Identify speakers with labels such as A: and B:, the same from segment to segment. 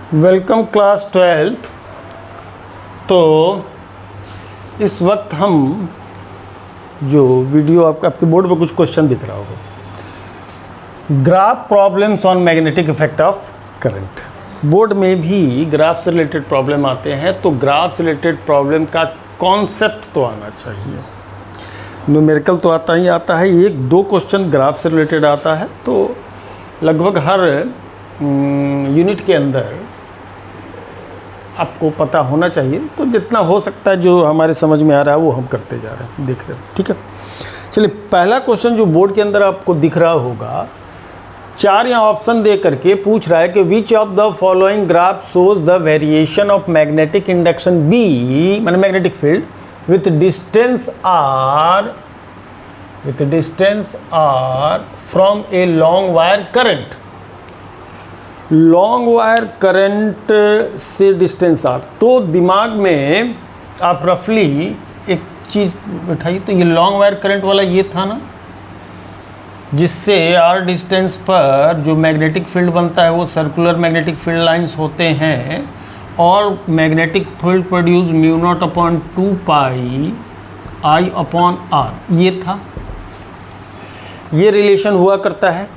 A: Welcome class 12th। तो इस वक्त हम जो वीडियो आपके बोर्ड पर कुछ क्वेश्चन दिख रहा होगा, graph problems on magnetic effect of current. Board में भी ग्राफ से रिलेटेड प्रॉब्लम आते हैं, तो ग्राफ से रिलेटेड प्रॉब्लम का कॉन्सेप्ट तो आना चाहिए। न्यूमेरिकल तो आता ही आता है, एक दो क्वेश्चन ग्राफ से रिलेटेड आता है, तो लगभग हर यूनिट के अंदर आपको पता होना चाहिए। तो जितना हो सकता है, जो हमारे समझ में आ रहा है वो हम करते जा रहे हैं, देख रहे हैं। ठीक है, चलिए पहला क्वेश्चन जो बोर्ड के अंदर आपको दिख रहा होगा, 4 यहाँ ऑप्शन दे करके पूछ रहा है कि which of the following graph shows the variation of magnetic induction B, माने magnetic field with distance r from a long wire current। Long wire current से डिस्टेंस आर। तो दिमाग में आप रफली एक चीज़ बैठाइए, तो ये लॉन्ग वायर करंट वाला ये था ना, जिससे आर डिस्टेंस पर जो मैग्नेटिक फील्ड बनता है वो सर्कुलर मैग्नेटिक फील्ड लाइंस होते हैं, और magnetic field produce mu naught upon 2 pi I upon R. ये था, ये रिलेशन हुआ करता है,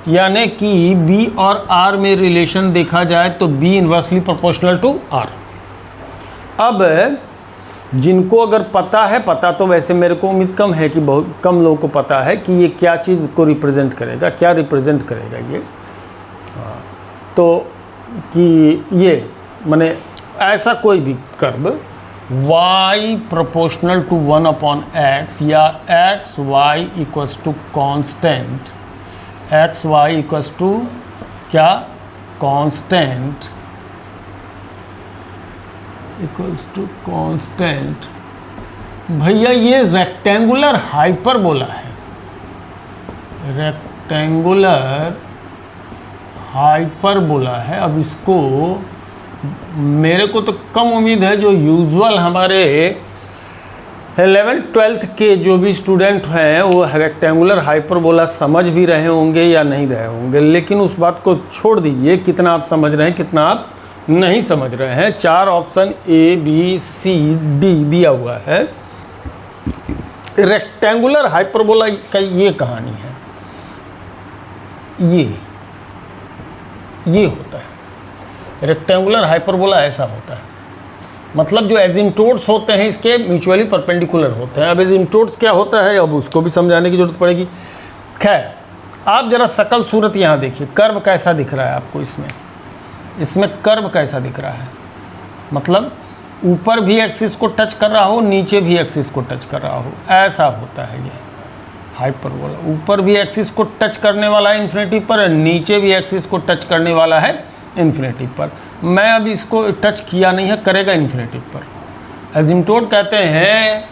A: यानी कि B और R में रिलेशन देखा जाए तो B inversely proportional to R। अब जिनको अगर पता तो वैसे मेरे को उम्मीद कम है कि बहुत कम लोगों को पता है कि ये क्या चीज़ को रिप्रेजेंट करेगा, क्या रिप्रेजेंट करेगा ये। तो कि ये माने ऐसा कोई भी curve y proportional to 1 upon x, या X Y equals to constant, X Y equals to क्या, कांस्टेंट, इक्वल्स टू कांस्टेंट। भैया ये रेक्टेंगुलर हाइपरबोला है, रेक्टेंगुलर हाइपरबोला है। अब इसको मेरे को तो कम उम्मीद है, जो यूजुअल हमारे 11th-12th के जो भी स्टूडेंट हैं वो रेक्टेंगुलर हाइपरबोला समझ भी रहे होंगे या नहीं रहे होंगे, लेकिन उस बात को छोड़ दीजिए, कितना आप समझ रहे हैं कितना आप नहीं समझ रहे हैं। 4 option A B C D दिया हुआ है। रेक्टेंगुलर हाइपरबोला का ये कहानी है, ये होता है रेक्टेंगुलर हाइपरबोला, ऐसा होता है। मतलब जो एजिम्टोड्स होते हैं इसके म्यूचुअली परपेंडिकुलर होते हैं। अब एजिम्टोड्स क्या होता है, अब उसको भी समझाने की जरूरत पड़ेगी। खैर, आप जरा शकल सूरत यहाँ देखिए, कर्व कैसा दिख रहा है आपको, इसमें कर्व कैसा दिख रहा है, मतलब ऊपर भी एक्सिस को टच कर रहा हो, नीचे भी एक्सिस को टच कर रहा हो, ऐसा होता है ये हाइपरबोला। ऊपर भी एक्सिस को टच करने वाला है इन्फिनिटी पर, नीचे भी एक्सिस को टच करने वाला है इन्फिनिटी पर। मैं अभी इसको टच किया नहीं है, करेगा इन्फिनिटी पर। एजिम्टोड कहते हैं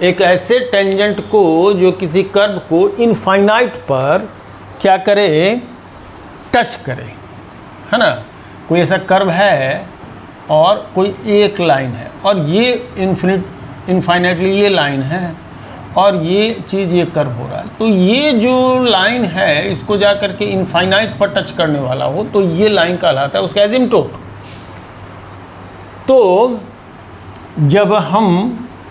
A: एक ऐसे टेंजेंट को जो किसी कर्व को इनफाइनाइट पर क्या करे, टच करे, है ना। कोई ऐसा कर्व है और कोई एक लाइन है, और ये इनफाइनाइटली ये लाइन है, और ये चीज़ ये कर्व हो रहा है। तो ये जो लाइन है इसको जा करके इनफाइनाइट पर टच करने वाला हो, तो ये लाइन कहलाता है उसका एजिम्टोड। तो जब हम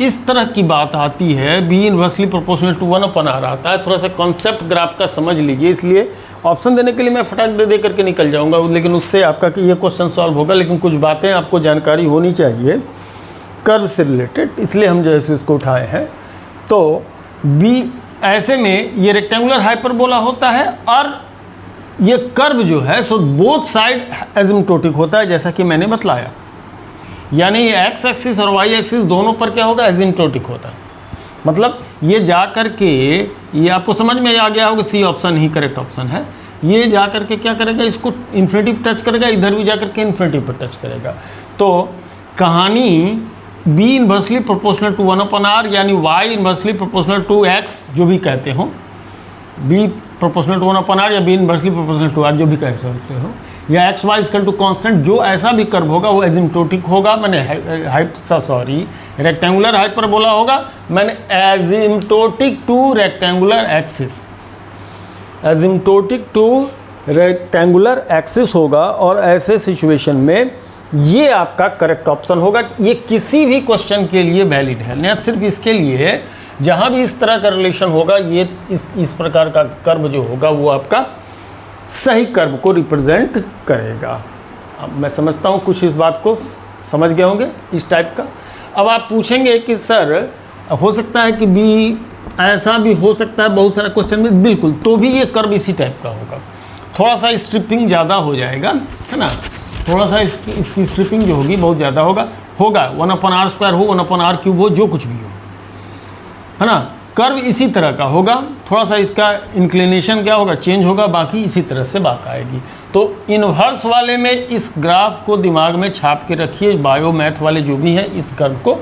A: इस तरह की बात आती है, B inversely proportional to 1 upon R आता है, थोड़ा सा कॉन्सेप्ट ग्राफ का समझ लीजिए। इसलिए ऑप्शन देने के लिए मैं फटाक दे करके निकल जाऊंगा, लेकिन उससे आपका कि ये क्वेश्चन सॉल्व होगा, लेकिन कुछ बातें आपको जानकारी होनी चाहिए कर्व से रिलेटेड, इसलिए हम जैसे इसको उठाए हैं। तो B ऐसे में ये रेक्टेंगुलर हाइपरबोला होता है, और ये कर्व जो है सो बोथ साइड एजिम्टोटिक होता है, जैसा कि मैंने बतलाया। यानी ये एक्स एक्सिस और वाई एक्सिस दोनों पर क्या होगा, एजिम्टोटिक होता है। मतलब ये जा कर के, ये आपको समझ में आ गया होगा, सी ऑप्शन ही करेक्ट ऑप्शन है। ये जा कर के क्या करेगा, इसको इन्फिनिटी पर टच करेगा, इधर भी जा कर के इन्फिनिटी पर टच करेगा। तो कहानी B inversely proportional to 1 upon R, यानी Y inversely proportional to X, जो भी कहते हो, B proportional to 1 upon R, या B inversely proportional to R, जो भी कह सकते हो, या X Y equal to constant, जो ऐसा भी कर्व होगा वो एजिम्टोटिक होगा, मैंने रेक्टेंगुलर हाइपरबोला होगा, मैंने asymptotic to rectangular axis, asymptotic to rectangular axis होगा और ऐसे सिचुएशन में ये आपका करेक्ट ऑप्शन होगा। ये किसी भी क्वेश्चन के लिए वैलिड है, न सिर्फ इसके लिए, जहाँ भी इस तरह का रिलेशन होगा ये इस प्रकार का कर्व जो होगा वो आपका सही कर्व को रिप्रेजेंट करेगा। अब मैं समझता हूँ कुछ इस बात को समझ गए होंगे इस टाइप का। अब आप पूछेंगे कि सर हो सकता है कि बी ऐसा भी हो सकता है बहुत सारे क्वेश्चन में, बिल्कुल, तो भी ये कर्व इसी टाइप का होगा। थोड़ा सा स्ट्रिपिंग ज़्यादा हो जाएगा, है ना, थोड़ा सा इसकी स्ट्रिपिंग जो होगी बहुत ज़्यादा होगा 1/r² हो 1/r³ हो, जो कुछ भी हो, है ना, कर्व इसी तरह का होगा। थोड़ा सा इसका इंक्लिनेशन क्या होगा, चेंज होगा, बाकी इसी तरह से बात आएगी। तो इन्वर्स वाले में इस ग्राफ को दिमाग में छाप के रखिए, बायो मैथ वाले जो भी हैं इस कर्व को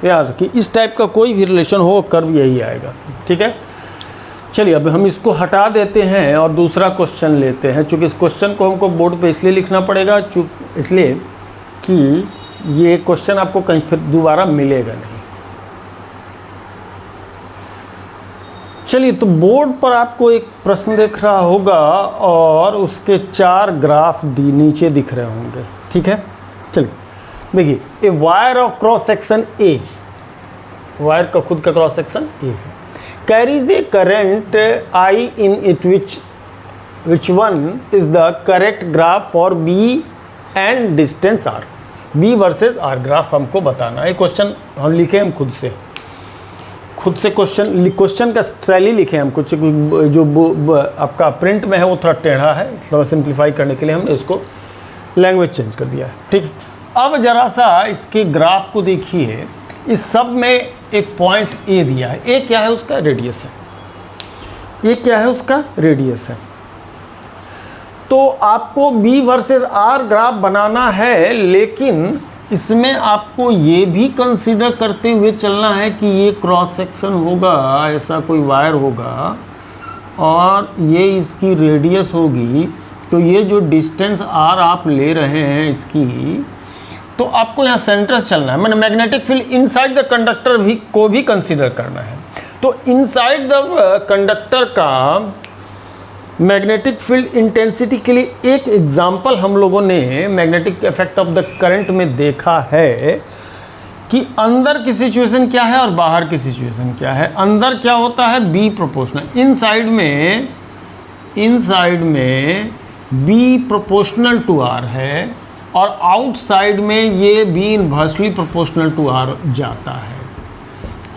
A: याद रखिए। इस टाइप का कोई भी रिलेशन हो कर्व यही आएगा, ठीक है। चलिए अब हम इसको हटा देते हैं और दूसरा क्वेश्चन लेते हैं। चूँकि इस क्वेश्चन को हमको बोर्ड पे इसलिए लिखना पड़ेगा इसलिए कि ये क्वेश्चन आपको कहीं फिर दोबारा मिलेगा नहीं। चलिए, तो बोर्ड पर आपको एक प्रश्न दिख रहा होगा और उसके 4 ग्राफ नीचे दिख रहे होंगे, ठीक है। चलिए देखिए, a wire of cross section A, wire का खुद का क्रॉस सेक्शन ए है, carries a current I in it which one is the correct graph for B and distance R. B versus R graph हमको बताना है। Question हम लिखे हम खुद से क्वेश्चन का शैली लिखे हम कुछ, जो आपका प्रिंट में है वो थोड़ा टेढ़ा है, इसलिए सिंप्लीफाई करने के लिए हमने इसको लैंग्वेज चेंज कर दिया है, ठीक है। अब जरा सा इसके ग्राफ को देखिए। इस सब में एक पॉइंट ए दिया है, ए क्या है उसका रेडियस है, ए क्या है उसका रेडियस है। तो आपको बी वर्सेस आर ग्राफ बनाना है, लेकिन इसमें आपको ये भी कंसीडर करते हुए चलना है कि ये क्रॉस सेक्शन होगा, ऐसा कोई वायर होगा और ये इसकी रेडियस होगी। तो ये जो डिस्टेंस आर आप ले रहे हैं इसकी, तो आपको यहाँ सेंटर से चलना है, मैंने magnetic field inside the conductor को भी कंसीडर करना है। तो इनसाइड द कंडक्टर का मैग्नेटिक फील्ड इंटेंसिटी के लिए एक एग्जाम्पल हम लोगों ने magnetic effect of the current में देखा है कि अंदर की सिचुएशन क्या है और बाहर की सिचुएशन क्या है। अंदर क्या होता है, बी प्रोपोर्शनल, इनसाइड में बी प्रोपोर्शनल टू आर है और आउटसाइड में ये B inversely proportional to R जाता है।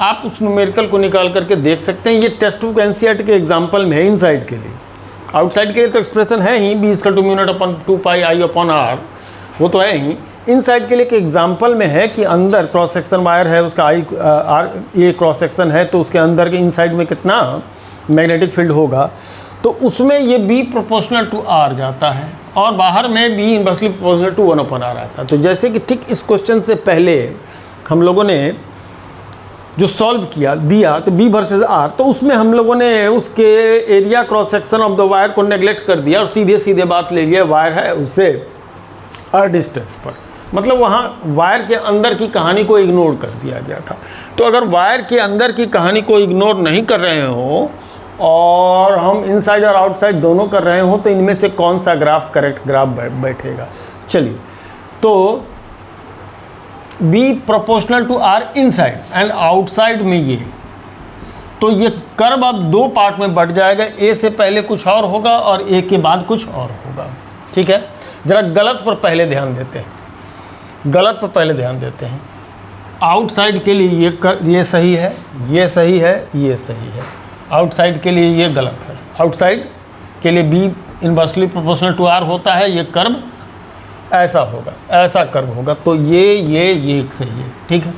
A: आप उस न्यूमेरिकल को निकाल करके देख सकते हैं। ये टेक्स्ट बुक एनसीईआरटी के एग्जाम्पल में है इनसाइड के लिए। आउटसाइड के लिए तो एक्सप्रेशन है ही, B equal to mu naught upon 2πi/r, वो तो है ही। इनसाइड के लिए एक एग्जाम्पल में है कि अंदर क्रॉस सेक्शन वायर है, उसका आई आर ये क्रॉस सेक्शन है, तो उसके अंदर के इनसाइड में कितना मैग्नेटिक फील्ड होगा। तो उसमें ये बी प्रोपोर्शनल टू आर जाता है और बाहर में B inversely proportional to 1/r आता है। तो जैसे कि ठीक इस क्वेश्चन से पहले हम लोगों ने जो सॉल्व दिया तो बी वर्सेस आर, तो उसमें हम लोगों ने उसके area cross section of the wire को नेग्लेक्ट कर दिया और सीधे बात ले लिया, वायर है उससे आर डिस्टेंस पर, मतलब वहाँ वायर के अंदर की कहानी को इग्नोर कर दिया गया था। तो अगर वायर के अंदर की कहानी को इग्नोर नहीं कर रहे हो और हम इनसाइड और आउटसाइड दोनों कर रहे हो, तो इनमें से कौन सा ग्राफ करेक्ट ग्राफ बैठेगा। चलिए, तो B proportional to R inside and outside में ये, तो ये कर्व अब 2 पार्ट में बढ़ जाएगा। ए से पहले कुछ और होगा और ए के बाद कुछ और होगा, ठीक है। जरा गलत पर पहले ध्यान देते हैं, आउटसाइड के लिए ये सही है, ये सही है, ये सही है। आउटसाइड के लिए ये गलत है। आउटसाइड के लिए B inversely proportional to R होता है, ये कर्व ऐसा होगा, ऐसा कर्व होगा। तो ये एक सही है, ठीक है।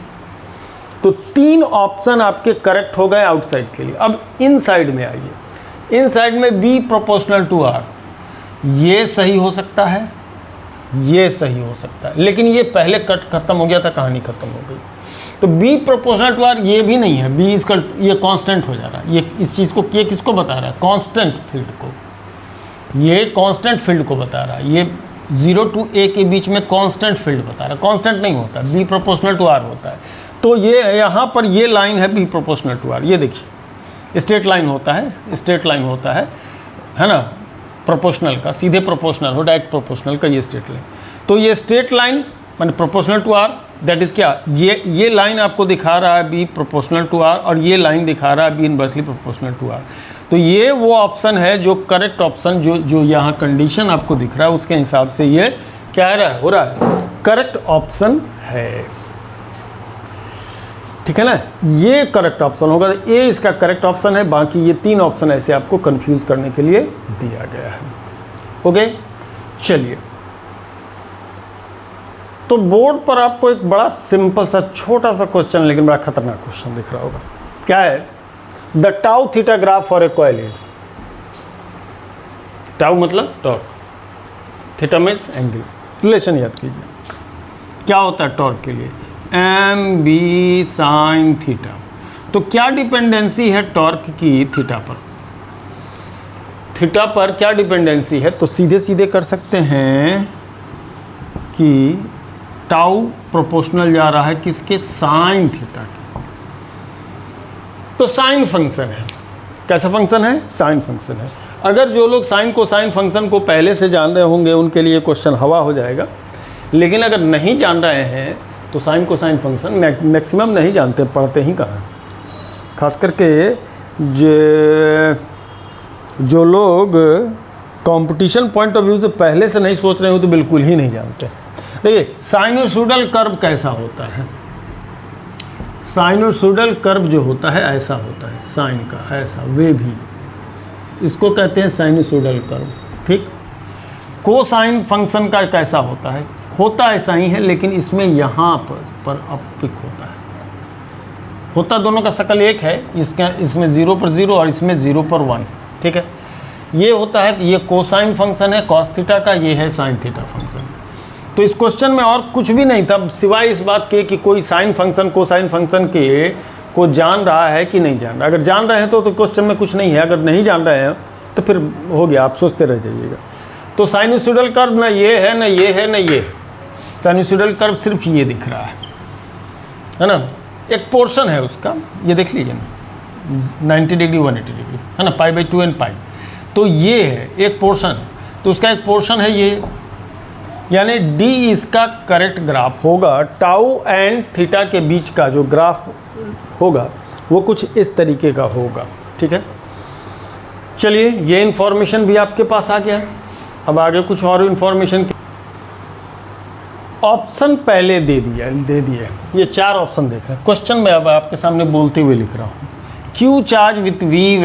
A: तो 3 ऑप्शन आपके करेक्ट हो गए आउटसाइड के लिए। अब इनसाइड में आइए। इनसाइड में बी प्रोपोर्शनल टू आर, ये सही हो सकता है, ये सही हो सकता है, लेकिन ये पहले खत्म हो गया था, कहानी खत्म हो गई। तो बी प्रोपोर्शनल टू आर ये भी नहीं है, बी इसका ये कांस्टेंट हो जा रहा है। ये इस चीज़ को ये किसको बता रहा है, कांस्टेंट फील्ड को, ये कांस्टेंट फील्ड को बता रहा है। ये 0 to a के बीच में कांस्टेंट फील्ड बता रहा है, कांस्टेंट नहीं होता, बी प्रोपोर्शनल टू आर होता है। तो ये यहाँ पर ये लाइन है बी प्रोपोर्शनल टू आर, ये देखिए स्ट्रेट लाइन होता है, है ना। प्रोपोर्शनल का, सीधे प्रोपोर्शनल हो, डायरेक्ट प्रोपोर्शनल का ये स्ट्रेट लाइन। तो ये स्ट्रेट लाइन माने proportional to R, that is क्या, ये लाइन आपको दिखा रहा है बी प्रोपोर्शनल टू आर, और ये लाइन दिखा रहा है B inversely proportional to R. तो ये वो ऑप्शन है जो करेक्ट ऑप्शन, जो यहाँ कंडीशन आपको दिख रहा है उसके हिसाब से ये क्या हो रहा है, करेक्ट ऑप्शन है। ठीक है ना, ये करेक्ट ऑप्शन होगा, ए इसका करेक्ट ऑप्शन है। बाकी ये 3 ऑप्शन ऐसे आपको कंफ्यूज करने के लिए दिया गया है। ओके, चलिए, तो बोर्ड पर आपको एक बड़ा सिंपल सा छोटा सा क्वेश्चन, लेकिन बड़ा खतरनाक क्वेश्चन दिख रहा होगा। क्या है, the tau theta graph for a coil is, tau मतलब torque, theta means angle, relation याद कीजिए। क्या होता है टॉर्क के लिए, एम बी साइन थीटा। तो क्या डिपेंडेंसी है टॉर्क की थीटा पर, थीटा पर क्या डिपेंडेंसी है? तो सीधे सीधे कर सकते हैं कि टाउ प्रोपोर्शनल जा रहा है किसके, साइन थीटा के। तो साइन फंक्शन है, कैसा फंक्शन है, साइन फंक्शन है। अगर जो लोग साइन को साइन फंक्शन को पहले से जान रहे होंगे उनके लिए क्वेश्चन हवा हो जाएगा, लेकिन अगर नहीं जान रहे हैं तो साइन को साइन फंक्शन मैक्सिमम नहीं जानते, पढ़ते ही कहाँ। खास करके जो लोग कंपटीशन पॉइंट ऑफ व्यू से पहले से नहीं सोच रहे हो तो बिल्कुल ही नहीं जानते। देखिए साइनोसॉइडल कर्व कैसा होता है, साइनोसॉइडल कर्व जो होता है ऐसा होता है, साइन का ऐसा वे भी, इसको कहते हैं साइनोसॉइडल कर्व। ठीक, कोसाइन फंक्शन का कैसा होता ऐसा ही है, लेकिन इसमें यहाँ पर अपपिक होता है, होता दोनों का शकल एक है, इसमें 0 पर 0 और इसमें 0 पर 1। ठीक है, ये होता है, ये कोसाइन फंक्शन है कॉस थीटा का, ये है साइन थीटा फंक्शन। तो इस क्वेश्चन में और कुछ भी नहीं था सिवाय इस बात के कि कोई साइन फंक्शन कोसाइन फंक्शन के को जान रहा है कि नहीं जान रहा। अगर जान रहे हैं तो क्वेश्चन में कुछ नहीं है, अगर नहीं जान रहे हैं तो फिर हो गया, आप सोचते रह जाइएगा। तो साइनोसॉइडल कर्व ना ये है ना ये है ना ये, साइनोसॉइडल कर्व सिर्फ ये दिख रहा है ना, एक पोर्शन है उसका, ये देख लीजिए ना, 90 डिग्री 180 डिग्री है ना, π/2 एंड पाई। तो ये है एक पोर्शन, तो उसका एक पोर्शन है ये, यानी डी इसका करेक्ट ग्राफ होगा। टाउ एंड थीटा के बीच का जो ग्राफ होगा वो कुछ इस तरीके का होगा। ठीक है, चलिए ये इन्फॉर्मेशन भी आपके पास आ गया। अब आगे कुछ और इन्फॉर्मेशन, ऑप्शन पहले दे दिए, ये 4 ऑप्शन देख रहे हैं। क्वेश्चन में अब आपके सामने बोलते हुए लिख रहा हूँ, Q charge with V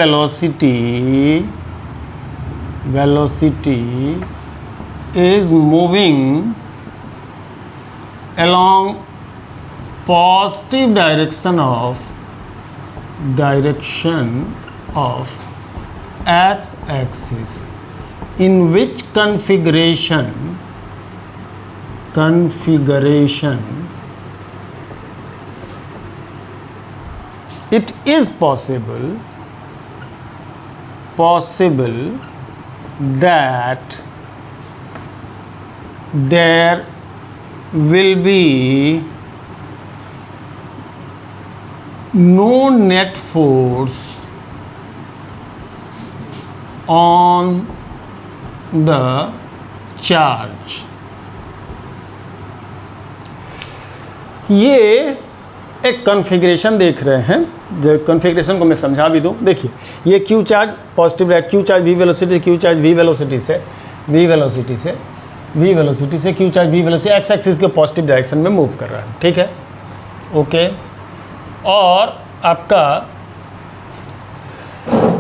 A: velocity is moving along positive direction of x-axis, in which configuration it is possible that there will be no net force on the charge। ये एक कॉन्फ़िगरेशन देख रहे हैं, जो कॉन्फ़िगरेशन को मैं समझा भी दूं। देखिए ये क्यू चार्ज पॉजिटिव है, q charge v velocity, q charge v velocity से q charge v velocity x axis के पॉजिटिव डायरेक्शन में मूव कर रहा है। ठीक है, ओके। और आपका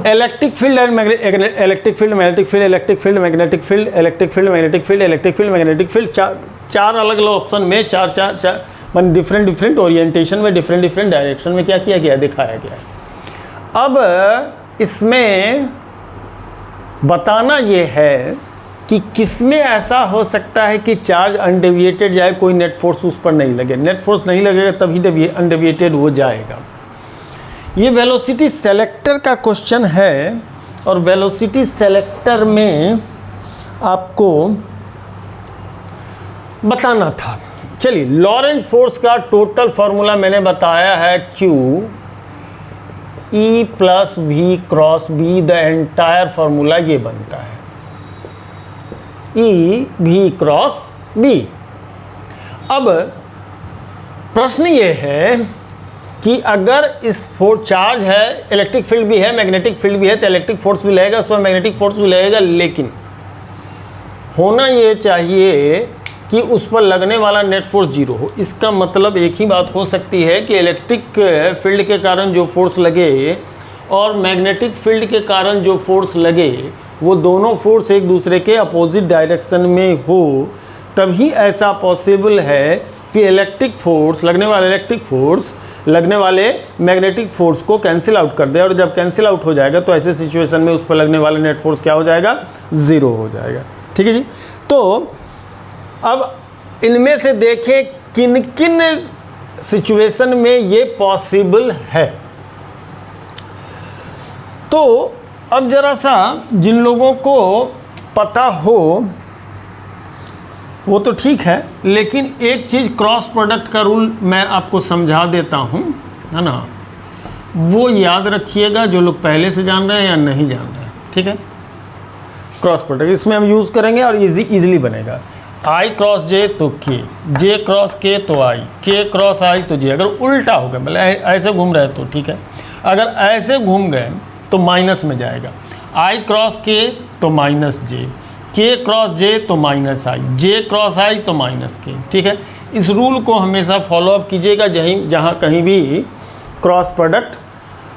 A: electric field and electric field, magnetic field, electric field, magnetic field, electric field, magnetic field, electric field, magnetic field, चार अलग अलग ऑप्शन में चार मान डिफरेंट ओरिएंटेशन में डिफरेंट डायरेक्शन में क्या किया गया, दिखाया गया। अब इसमें बताना ये है कि किसमें ऐसा हो सकता है कि चार्ज अनडेविएटेड जाए, कोई नेट फोर्स उस पर नहीं लगे। नेट फोर्स नहीं लगेगा तभी अनडेविएटेड हो जाएगा। ये वेलोसिटी सेलेक्टर का क्वेश्चन है, और वेलोसिटी सेलेक्टर में आपको बताना था। चलिए लॉरेंज फोर्स का टोटल फार्मूला मैंने बताया है, Q E + V × B, the entire formula ये बनता है। ई भी क्रॉस बी। अब प्रश्न ये है कि अगर इस चार्ज है, इलेक्ट्रिक फील्ड भी है, मैग्नेटिक फील्ड भी है, तो इलेक्ट्रिक फोर्स भी लगेगा, उस पर मैग्नेटिक फोर्स भी लगेगा, लेकिन होना ये चाहिए कि उस पर लगने वाला नेट फोर्स जीरो हो। इसका मतलब एक ही बात हो सकती है कि इलेक्ट्रिक फील्ड के कारण जो फोर्स लगे और मैग्नेटिक फील्ड के कारण जो फोर्स लगे, वो दोनों फोर्स एक दूसरे के अपोजिट डायरेक्शन में हो, तभी ऐसा पॉसिबल है कि इलेक्ट्रिक फोर्स लगने वाले मैग्नेटिक फोर्स को कैंसिल आउट कर दे, और जब कैंसिल आउट हो जाएगा तो ऐसे सिचुएशन में उस पर लगने वाला नेट फोर्स क्या हो जाएगा? ज़ीरो हो जाएगा। ठीक है जी। तो अब इनमें से देखें किन किन सिचुएशन में ये पॉसिबल है। तो अब जरा सा जिन लोगों को पता हो वो तो ठीक है, लेकिन एक चीज़ क्रॉस प्रोडक्ट का रूल मैं आपको समझा देता हूँ, है ना, वो याद रखिएगा जो लोग पहले से जान रहे हैं या नहीं जान रहे हैं। ठीक है, क्रॉस प्रोडक्ट इसमें हम यूज़ करेंगे और इजीली बनेगा। आई क्रॉस जे तो के, जे क्रॉस के तो आई, के क्रॉस आई तो जे। अगर उल्टा हो गया, मतलब ऐसे घूम रहे तो ठीक है, अगर ऐसे घूम गए तो माइनस में जाएगा। आई क्रॉस के तो माइनस जे, के क्रॉस जे तो माइनस आई, जे क्रॉस आई तो माइनस के। ठीक है, इस रूल को हमेशा फॉलो अप कीजिएगा जहाँ कहीं भी क्रॉस प्रोडक्ट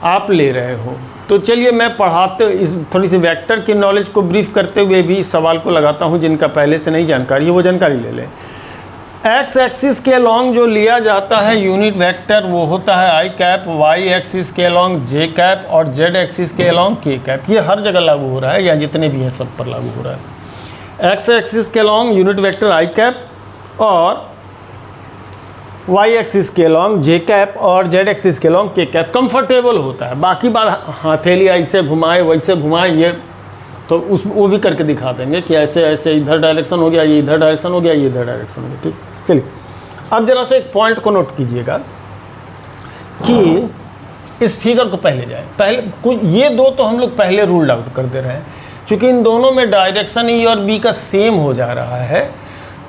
A: आप ले रहे हो। तो चलिए मैं पढ़ाते इस थोड़ी सी वेक्टर की नॉलेज को ब्रीफ करते हुए भी इस सवाल को लगाता हूँ, जिनका पहले से नहीं जानकारी है वो जानकारी ले लें। एक्स एक्सिस के अलॉन्ग जो लिया जाता है यूनिट वेक्टर वो होता है आई कैप, वाई एक्सिस के अलॉन्ग जे कैप और जेड एक्सिस के अलॉन्ग के कैप। ये हर जगह लागू हो रहा है, या जितने भी हैं सब पर लागू हो रहा है। एक्स एक्सिस के अलॉन्ग यूनिट वेक्टर आई कैप और वाई एक्सिस के अलॉन्ग जे कैप और जेड एक्सिस के अलॉन्ग के कैप कंफर्टेबल होता है। बाकी बात हथेली ऐसे घुमाए वैसे घुमाए, ये तो उस वो भी करके दिखा देंगे कि ऐसे ऐसे इधर डायरेक्शन हो गया, ये इधर डायरेक्शन हो गया, ये इधर डायरेक्शन हो गया। ठीक, चलिए अब जरा सा एक पॉइंट को नोट कीजिएगा कि इस फिगर को पहले कुछ ये दो तो हम लोग पहले रूल्ड आउट कर दे रहे हैं, क्योंकि इन दोनों में डायरेक्शन ई और बी का सेम हो जा रहा है।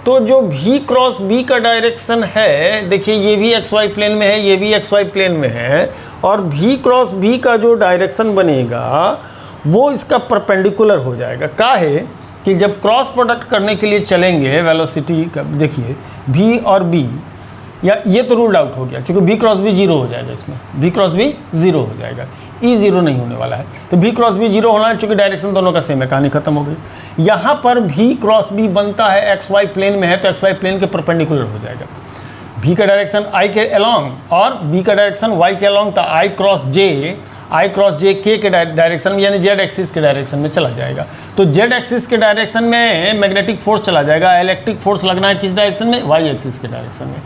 A: तो जो भी क्रॉस बी का डायरेक्शन है, देखिए ये भी एक्स वाई प्लेन में है, ये भी एक्स वाई प्लेन में है, और भी क्रॉस बी का जो डायरेक्शन बनेगा वो इसका परपेंडिकुलर हो जाएगा। काहे कि जब क्रॉस प्रोडक्ट करने के लिए चलेंगे वेलोसिटी का, देखिए भी और बी, या ये तो रूल्ड आउट हो गया क्योंकि बी क्रॉस बी जीरो हो जाएगा, इसमें बी क्रॉस बी जीरो हो जाएगा, ई जीरो नहीं होने वाला है। तो बी क्रॉस बी जीरो होना है क्योंकि डायरेक्शन दोनों का सेम है, कहानी खत्म हो गई। यहाँ पर भी क्रॉस बी बनता है एक्स वाई प्लेन में है, तो एक्स वाई प्लेन के परपेंडिकुलर हो जाएगा। भी का डायरेक्शन आई के अलॉन्ग और बी का डायरेक्शन वाई के अलॉन्ग, तो आई क्रॉस जे के डायरेक्शन में, यानी जेड एक्सिस के डायरेक्शन में चला जाएगा। तो जेड एक्सिस के डायरेक्शन में मैग्नेटिक फोर्स चला जाएगा। इलेक्ट्रिक फोर्स लगना है किस डायरेक्शन में? वाई एक्सिस के डायरेक्शन में।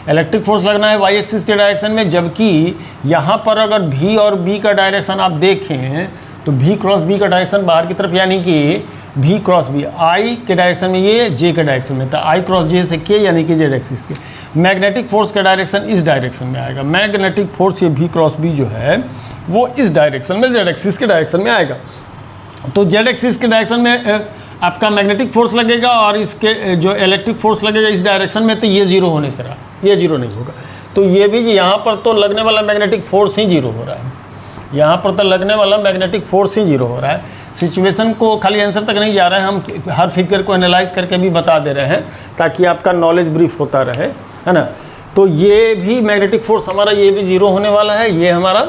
A: इलेक्ट्रिक फोर्स लगना है वाई एक्सिस के डायरेक्शन में, जबकि यहाँ पर अगर भी और बी का डायरेक्शन आप देखें तो भी क्रॉस बी का डायरेक्शन बाहर की तरफ, यानी कि भी क्रॉस बी आई के डायरेक्शन में, ये जे के डायरेक्शन में, तो आई क्रॉस जे से के यानी कि जेड एक्सिस के। मैग्नेटिक फोर्स का डायरेक्शन इस डायरेक्शन में आएगा। मैग्नेटिक फोर्स ये भी क्रॉस बी जो है वो इस डायरेक्शन में जेड एक्सिस के डायरेक्शन में आएगा। तो जेड एक्सिस के डायरेक्शन में आपका मैग्नेटिक फोर्स लगेगा और इसके जो इलेक्ट्रिक फोर्स लगेगा इस डायरेक्शन में, तो ये जीरो होने से रहा, ये जीरो नहीं होगा। तो ये भी यहाँ पर तो लगने वाला मैग्नेटिक फोर्स ही जीरो हो रहा है, यहाँ पर तो लगने वाला मैग्नेटिक फोर्स ही जीरो हो रहा है। सिचुएशन को खाली आंसर तक नहीं जा रहे हैं, हम हर फिगर को एनालाइज करके भी बता दे रहे हैं ताकि आपका नॉलेज ब्रीफ होता रहे, है ना। तो ये भी मैग्नेटिक फोर्स हमारा ये भी जीरो होने वाला है, ये हमारा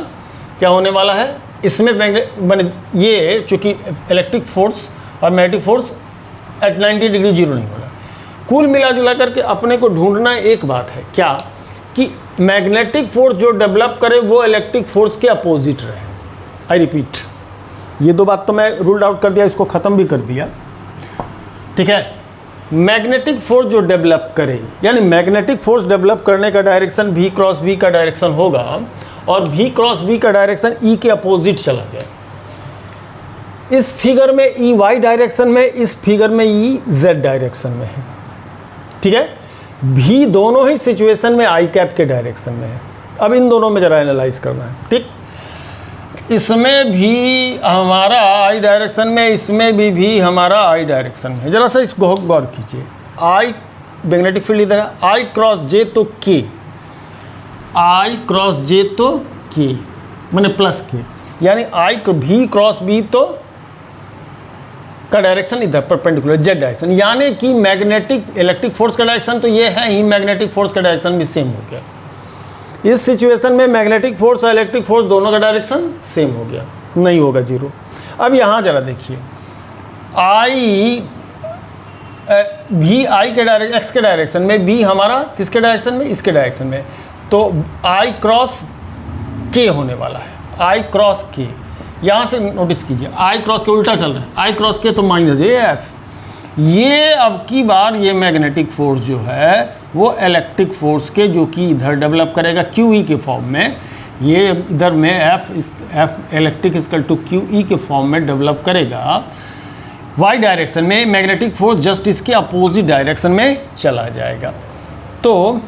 A: क्या होने वाला है, इसमें ये चूँकि इलेक्ट्रिक फोर्स और magnetic force at 90 degree zero नहीं होगा। कुल मिला जुला करके अपने को ढूंढना एक बात है, क्या कि मैग्नेटिक फोर्स जो डेवलप करे वो इलेक्ट्रिक फोर्स के अपोजिट रहे। आई रिपीट, ये दो बात तो मैं रूल्ड आउट कर दिया, इसको ख़त्म भी कर दिया, ठीक है। मैग्नेटिक फोर्स जो डेवलप करे, यानी मैग्नेटिक फोर्स डेवलप करने का डायरेक्शन भी क्रॉस बी का डायरेक्शन होगा और भी क्रॉस बी का डायरेक्शन ई के अपोजिट चला जाए। इस फिगर में ई वाई डायरेक्शन में, इस फिगर में ई जेड डायरेक्शन में है, ठीक है। भी दोनों ही सिचुएशन में आई कैप के डायरेक्शन में है। अब इन दोनों में जरा एनालाइज करना है, ठीक। इसमें भी हमारा आई डायरेक्शन में, इसमें भी हमारा आई डायरेक्शन में। ज़रा सा इसको गौर कीजिए। आई मैग्नेटिक फील्ड इधर है, आई क्रॉस जे तो के, आई क्रॉस जे तो के मैंने प्लस के, यानी आई भी क्रॉस बी तो का डायरेक्शन इधर परपेंडिकुलर जेड डायरेक्शन, यानी कि मैग्नेटिक इलेक्ट्रिक फोर्स का डायरेक्शन तो ये है ही, मैग्नेटिक फोर्स का डायरेक्शन भी सेम हो गया। इस सिचुएशन में मैग्नेटिक फोर्स और इलेक्ट्रिक फोर्स दोनों का डायरेक्शन सेम हो गया, नहीं होगा जीरो। अब यहाँ जरा देखिए, आई भी आई के डायरेक्शन एक्स के डायरेक्शन में, बी हमारा किसके डायरेक्शन में, इसके डायरेक्शन में, तो आई क्रॉस के होने वाला है, आई क्रॉस के। यहाँ से नोटिस कीजिए, आई क्रॉस के उल्टा चल रहा है, आई क्रॉस के तो माइनस एस। ये अब की बार ये मैग्नेटिक फोर्स जो है वो इलेक्ट्रिक फोर्स के, जो कि इधर डेवलप करेगा क्यू ई के फॉर्म में, ये इधर में F electric equal to Q E के फॉर्म में डेवलप करेगा वाई डायरेक्शन में। मैग्नेटिक फोर्स जस्ट इसके अपोजिट डायरेक्शन में चला जाएगा। तो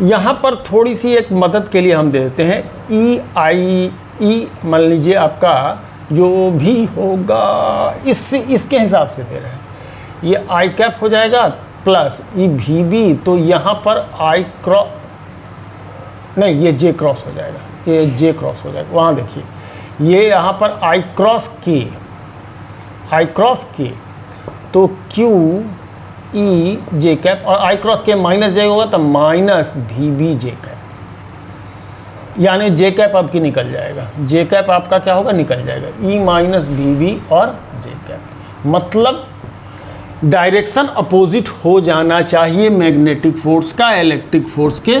A: यहाँ पर थोड़ी सी एक मदद के लिए हम देते हैं, ई आई ई मान लीजिए आपका जो भी होगा इसके हिसाब से दे रहे हैं, ये आई कैप हो जाएगा प्लस ई भी बी, तो यहाँ पर आई क्रॉस नहीं, ये जे क्रॉस हो जाएगा, ये जे क्रॉस हो जाएगा। वहाँ देखिए, ये यहाँ पर आई क्रॉस के, आई क्रॉस के तो क्यू ई जे कैप, और आई क्रॉस के माइनस जे होगा तो माइनस भी बी जे कैप, यानी जे कैप आपकी निकल जाएगा, जे कैप आपका क्या होगा, निकल जाएगा, ई माइनस भी बी और जे कैप। मतलब डायरेक्शन अपोजिट हो जाना चाहिए मैग्नेटिक फोर्स का इलेक्ट्रिक फोर्स के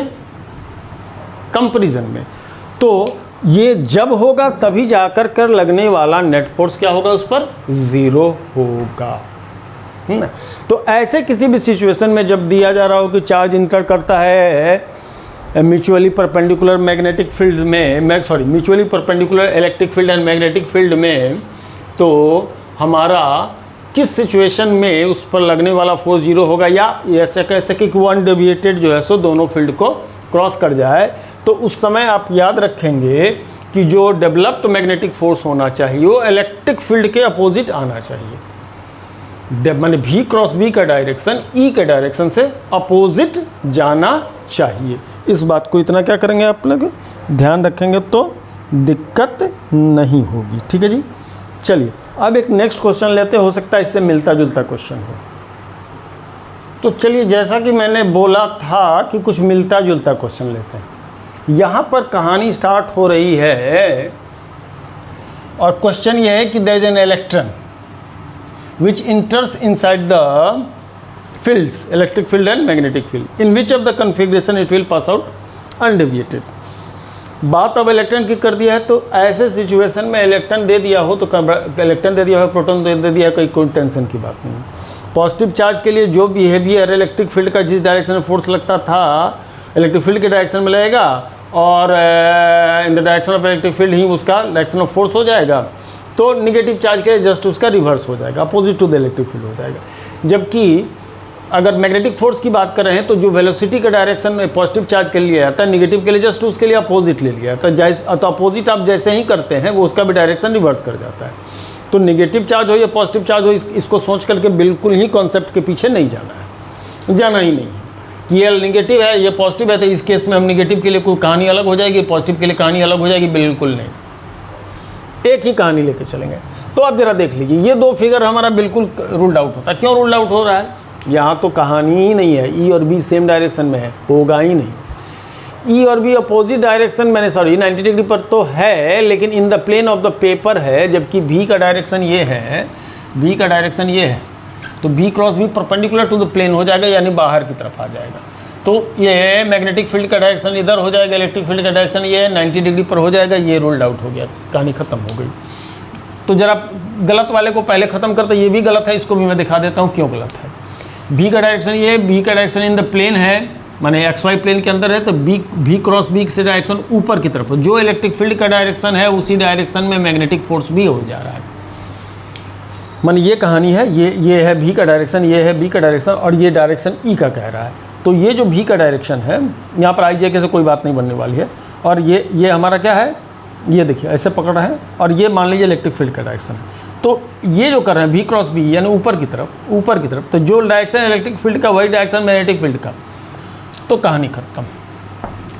A: कंपैरिजन में। तो ये जब होगा तभी जाकर कर लगने वाला नेट फोर्स क्या होगा, उस पर ज़ीरो होगा। तो ऐसे किसी भी सिचुएशन में जब दिया जा रहा हो कि चार्ज इंटर करता है म्यूचुअली परपेंडिकुलर मैग्नेटिक फील्ड में, mutually perpendicular electric field and magnetic field में, तो हमारा किस सिचुएशन में उस पर लगने वाला फोर्स जीरो होगा, या ऐसे कह सके कि वो अनडेविएटेड जो है सो दोनों फील्ड को क्रॉस कर जाए, तो उस समय आप याद रखेंगे कि जो डेवलप्ड मैग्नेटिक फोर्स होना चाहिए वो इलेक्ट्रिक फील्ड के अपोजिट आना चाहिए। माने भी क्रॉस बी का डायरेक्शन ई के डायरेक्शन से अपोजिट जाना चाहिए। इस बात को इतना क्या करेंगे आप लोग ध्यान रखेंगे तो दिक्कत नहीं होगी। ठीक है जी, चलिए अब एक नेक्स्ट क्वेश्चन लेते, हो सकता है इससे मिलता जुलता क्वेश्चन हो। तो चलिए, जैसा कि मैंने बोला था कि कुछ मिलता जुलता क्वेश्चन लेते हैं। यहाँ पर कहानी स्टार्ट हो रही है और क्वेश्चन ये है कि there is an electron which enters inside the fields, electric field and magnetic field, in which of the configuration it will pass out undeviated। बात अब इलेक्ट्रॉन की कर दिया है, तो ऐसे सिचुएशन में इलेक्ट्रॉन दे दिया हो तो इलेक्ट्रॉन दे दिया हो, प्रोटॉन दे दिया, कोई टेंशन की बात नहीं। पॉजिटिव चार्ज के लिए जो बिहेवियर इलेक्ट्रिक फील्ड का जिस डायरेक्शन में फोर्स लगता था इलेक्ट्रिक फील्ड के डायरेक्शन में लगेगा, और in the direction of electric field ही उसका डायरेक्शन ऑफ फोर्स हो जाएगा। तो निगेटिव चार्ज के जस्ट उसका रिवर्स हो जाएगा, opposite to the electric field हो जाएगा। जबकि अगर मैग्नेटिक फोर्स की बात कर रहे हैं तो जो वेलोसिटी का डायरेक्शन में पॉजिटिव चार्ज के लिए आता है, निगेटिव के लिए जस्ट उसके लिए अपोजिट ले लिया तो अपोजिट आप जैसे ही करते हैं वो उसका भी डायरेक्शन रिवर्स कर जाता है। तो निगेटिव चार्ज हो या पॉजिटिव चार्ज हो, इसको सोच करके बिल्कुल ही कॉन्सेप्ट के पीछे नहीं जाना है, जाना ही नहीं कि ये निगेटिव है ये पॉजिटिव है, तो इस केस में हम निगेटिव के लिए कोई कहानी अलग हो जाएगी, पॉजिटिव के लिए कहानी अलग हो जाएगी, बिल्कुल नहीं, एक ही कहानी लेके चलेंगे। तो आप जरा देख लीजिए, ये दो फिगर हमारा बिल्कुल रूल्ड आउट होता है। क्यों रूल्ड आउट हो रहा है, यहाँ तो कहानी ही नहीं है, ई और बी सेम डायरेक्शन में है, होगा ही नहीं। ई और बी अपोजिट डायरेक्शन मैंने 90 डिग्री पर तो है, लेकिन in the plane of the paper है, जबकि बी का डायरेक्शन ये है, बी का डायरेक्शन ये है, तो B cross B perpendicular to the plane हो जाएगा, यानी बाहर की तरफ आ जाएगा। तो ये मैग्नेटिक फील्ड का डायरेक्शन इधर हो जाएगा, इलेक्ट्रिक फील्ड का डायरेक्शन ये 90 डिग्री पर हो जाएगा, ये रूल्ड आउट हो गया, कहानी ख़त्म हो गई। तो ज़रा गलत वाले को पहले ख़त्म करते, ये भी गलत है, इसको भी मैं दिखा देता हूँ क्यों गलत है। बी का डायरेक्शन ये, बी का डायरेक्शन इन द प्लेन है, माने एक्स वाई प्लेन के अंदर है, तो बी क्रॉस बी से डायरेक्शन ऊपर की तरफ, जो इलेक्ट्रिक फील्ड का डायरेक्शन है उसी डायरेक्शन में मैग्नेटिक फोर्स भी हो जा रहा है। माने ये कहानी है, ये है बी का डायरेक्शन, ये है बी का डायरेक्शन, और ये डायरेक्शन ई का कह रहा है। तो ये जो भी का डायरेक्शन है, यहाँ पर आई जे के से कोई बात नहीं बनने वाली है, और ये हमारा क्या है, ये देखिए ऐसे पकड़ रहे हैं, और ये मान लीजिए इलेक्ट्रिक फील्ड का डायरेक्शन है। तो ये जो कर रहे हैं V क्रॉस B यानी ऊपर की तरफ, तो जो डायरेक्शन इलेक्ट्रिक फील्ड का वही डायरेक्शन मैग्नेटिक फील्ड का। तो कहानी खत्म।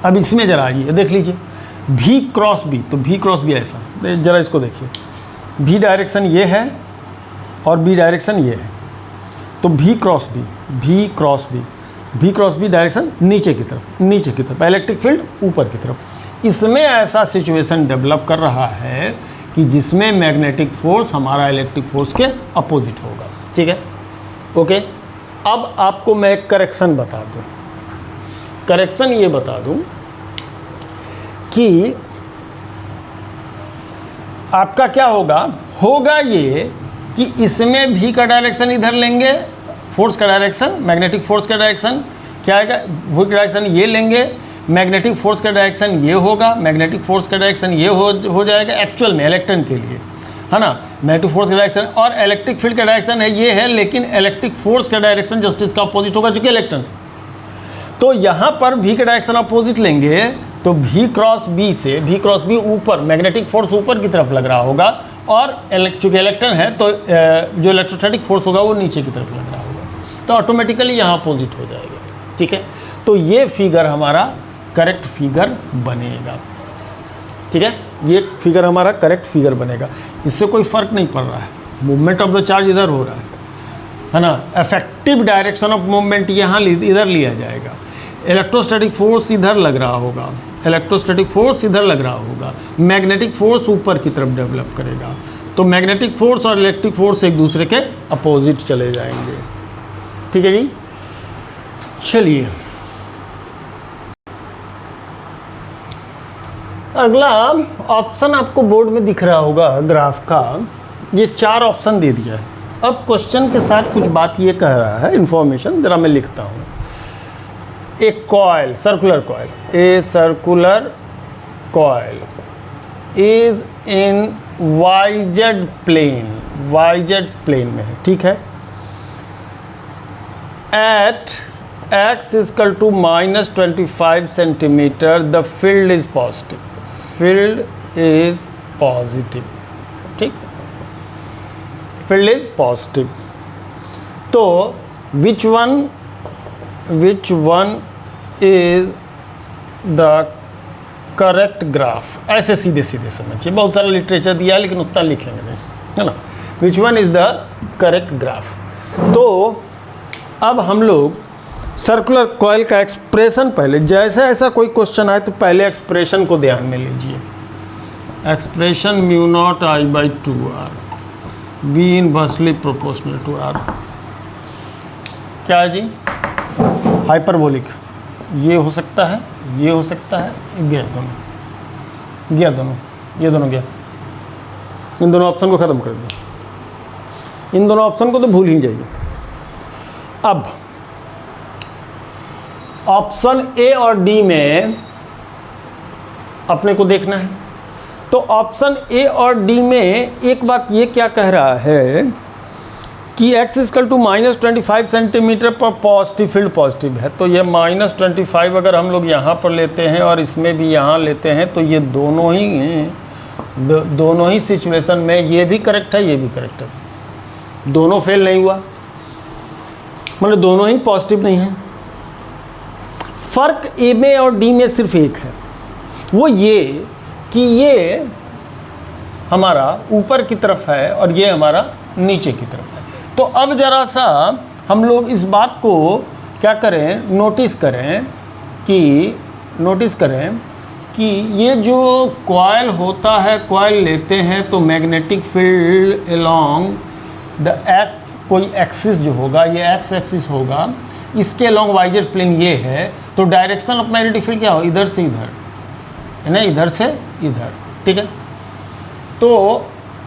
A: अब इसमें जरा आइए देख लीजिए V क्रॉस B, तो V क्रॉस B ऐसा, जरा इसको देखिए, V डायरेक्शन ये है और B डायरेक्शन ये है, तो V क्रॉस B डायरेक्शन नीचे की तरफ, इलेक्ट्रिक फील्ड ऊपर की तरफ। इसमें ऐसा सिचुएशन डेवलप कर रहा है कि जिसमें मैग्नेटिक फोर्स हमारा इलेक्ट्रिक फोर्स के अपोजिट होगा। ठीक है, ओके। अब आपको मैं एक करेक्शन बता दूं, ये बता दूं कि आपका क्या होगा ये कि इसमें भी का डायरेक्शन इधर लेंगे, फोर्स का डायरेक्शन, मैग्नेटिक फोर्स का डायरेक्शन क्या आएगा, वो डायरेक्शन ये लेंगे, मैग्नेटिक फोर्स का डायरेक्शन ये होगा, मैग्नेटिक फोर्स का डायरेक्शन ये हो जाएगा एक्चुअल में इलेक्ट्रॉन के लिए, है ना। मैग्नेटिक फोर्स का डायरेक्शन और इलेक्ट्रिक फील्ड का डायरेक्शन है ये है, लेकिन इलेक्ट्रिक फोर्स का डायरेक्शन जस्ट इसका अपोजिट होगा, चूंकि इलेक्ट्रॉन। तो यहाँ पर V का डायरेक्शन अपोजिट लेंगे, तो V क्रॉस B ऊपर, मैग्नेटिक फोर्स ऊपर की तरफ लग रहा होगा, और चूँकि इलेक्ट्रॉन है तो जो इलेक्ट्रोस्टैटिक फोर्स होगा वो नीचे की तरफ लग रहा होगा, तो ऑटोमेटिकली यहाँ अपोजिट हो जाएगा। ठीक है, तो ये फिगर हमारा करेक्ट फिगर बनेगा। ठीक है, ये फिगर हमारा करेक्ट फिगर बनेगा। इससे कोई फ़र्क नहीं पड़ रहा है, मूवमेंट ऑफ द चार्ज इधर हो रहा है ना। इफेक्टिव डायरेक्शन ऑफ मूवमेंट यहाँ इधर लिया जाएगा, इलेक्ट्रोस्टैटिक फोर्स इधर लग रहा होगा, मैग्नेटिक फोर्स ऊपर की तरफ डेवलप करेगा, तो मैग्नेटिक फोर्स और इलेक्ट्रिक फोर्स एक दूसरे के अपोजिट चले जाएंगे। ठीक है जी, चलिए अगला ऑप्शन आपको बोर्ड में दिख रहा होगा ग्राफ का, ये 4 ऑप्शन दे दिया है। अब क्वेश्चन के साथ कुछ बात ये कह रहा है, इंफॉर्मेशन जरा मैं लिखता हूँ। एक coil, circular coil, a circular coil is in YZ plane में है। ठीक है, at x equal to -25 centimetre the field is positive. ठीक, फील्ड इज पॉजिटिव। तो which one is the correct graph, ऐसे सीधे समझिए, बहुत सारा लिटरेचर दिया है लेकिन उतना लिखेंगे नहीं, है ना। विच one is the correct graph. तो अब हम लोग सर्कुलर कॉइल का एक्सप्रेशन, पहले जैसे ऐसा कोई क्वेश्चन आए तो पहले एक्सप्रेशन को ध्यान में लीजिए। Expression μ0I/2r B inversely proportional to r, क्या है जी, हाइपरबोलिक। ये हो सकता है, ये हो सकता है, ये दोनों, ये दोनों गया। इन दोनों ऑप्शन को ख़त्म कर दिया, इन दोनों ऑप्शन को तो भूल ही जाइए। अब ऑप्शन ए और डी में अपने को देखना है। तो ऑप्शन ए और डी में एक बात ये क्या कह रहा है कि x इक्वल टू -25 सेंटीमीटर पर पॉजिटिव फील्ड पॉजिटिव है। तो ये -25 अगर हम लोग यहाँ पर लेते हैं और इसमें भी यहाँ लेते हैं तो ये दोनों ही सिचुएशन में ये भी करेक्ट है, ये भी करेक्ट है, दोनों फेल नहीं हुआ, मतलब दोनों ही पॉजिटिव नहीं है। फ़र्क ए में और डी में सिर्फ एक है, वो ये कि ये हमारा ऊपर की तरफ है और ये हमारा नीचे की तरफ है। तो अब ज़रा सा हम लोग इस बात को क्या करें, नोटिस करें कि ये जो कॉइल होता है, कॉइल लेते हैं तो magnetic field along the x, कोई एक्सिस जो होगा ये एक्स एक्सिस होगा, इसके अलोंग वाईजेड प्लेन ये है, तो डायरेक्शन ऑफ मैग्नेटिक फील्ड क्या हो, इधर से इधर है ना, इधर से इधर। ठीक है, तो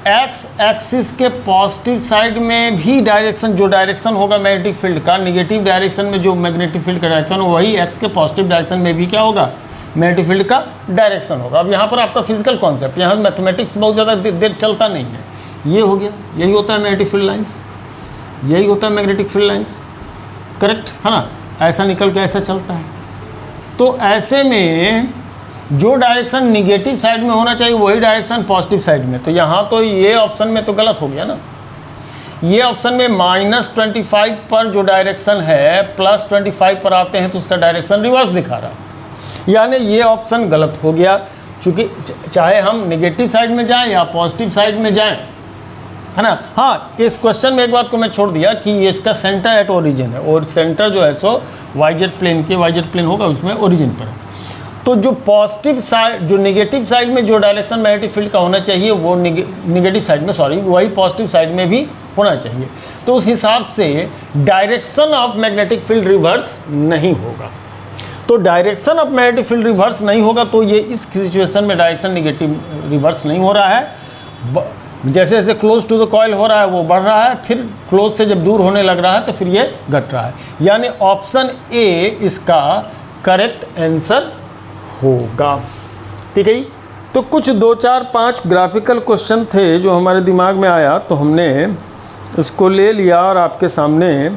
A: एक्स एक्सिस के पॉजिटिव साइड में भी डायरेक्शन, जो डायरेक्शन होगा मैग्नेटिक फील्ड का, नेगेटिव डायरेक्शन में जो मैग्नेटिक फील्ड का डायरेक्शन हो वही एक्स के पॉजिटिव डायरेक्शन में भी क्या होगा, मैग्नेटिक फील्ड का डायरेक्शन होगा। अब यहाँ पर आपका फिजिकल कॉन्सेप्ट, यहाँ मैथमेटिक्स बहुत ज़्यादा देर चलता नहीं है। ये हो गया, यही होता है मैग्नेटिक फील्ड लाइन्स, यही होता है मैग्नेटिक फील्ड लाइन्स, करेक्ट है ना, ऐसा निकल के ऐसा चलता है। तो ऐसे में जो डायरेक्शन निगेटिव साइड में होना चाहिए वही डायरेक्शन पॉजिटिव साइड में। तो यहाँ तो ये ऑप्शन में तो गलत हो गया ना। ये ऑप्शन में -25 पर जो डायरेक्शन है +25 पर आते हैं तो उसका डायरेक्शन रिवर्स दिखा रहा है, यानी ये ऑप्शन गलत हो गया। क्योंकि चाहे हम निगेटिव साइड में जाएं या पॉजिटिव साइड में जाएं, है ना। हाँ, इस क्वेश्चन में एक बात को मैं छोड़ दिया कि ये इसका सेंटर एट ओरिजिन है, और सेंटर जो है सो वाईजेड प्लेन के, वाईजेड प्लेन होगा उसमें ओरिजिन पर है। तो जो पॉजिटिव साइड, जो निगेटिव साइड में जो डायरेक्शन मैग्नेटिक फील्ड का होना चाहिए वो निगेटिव साइड में, सॉरी, वही पॉजिटिव साइड में भी होना चाहिए। तो उस हिसाब से direction of magnetic field reverse नहीं होगा। तो direction of magnetic field reverse नहीं होगा, तो ये इस सिचुएशन में डायरेक्शन निगेटिव रिवर्स नहीं हो रहा है। जैसे जैसे क्लोज टू द कॉइल हो रहा है वो बढ़ रहा है, फिर क्लोज से जब दूर होने लग रहा है तो फिर ये घट रहा है। यानी ऑप्शन ए इसका करेक्ट आंसर होगा। ठीक है जी। तो कुछ 2, 4, 5 ग्राफिकल क्वेश्चन थे जो हमारे दिमाग में आया, तो हमने इसको ले लिया और आपके सामने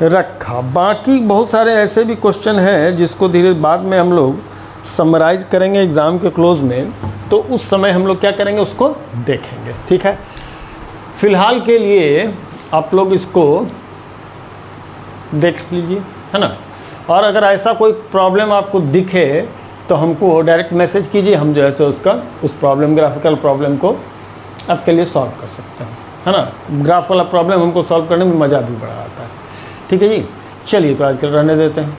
A: रखा। बाकी बहुत सारे ऐसे भी क्वेश्चन हैं जिसको धीरे बाद में हम लोग समराइज करेंगे एग्ज़ाम के क्लोज में, तो उस समय हम लोग क्या करेंगे उसको देखेंगे। ठीक है, फिलहाल के लिए आप लोग इसको देख लीजिए, है ना। और अगर ऐसा कोई प्रॉब्लम आपको दिखे तो हमको डायरेक्ट मैसेज कीजिए, हम जो है सो उसका उस प्रॉब्लम, ग्राफिकल प्रॉब्लम को आपके लिए सॉल्व कर सकते हैं, है ना। ग्राफ वाला प्रॉब्लम हमको सॉल्व करने में मज़ा भी बड़ा आता है। ठीक है जी, चलिए तो आजकल रहने देते हैं।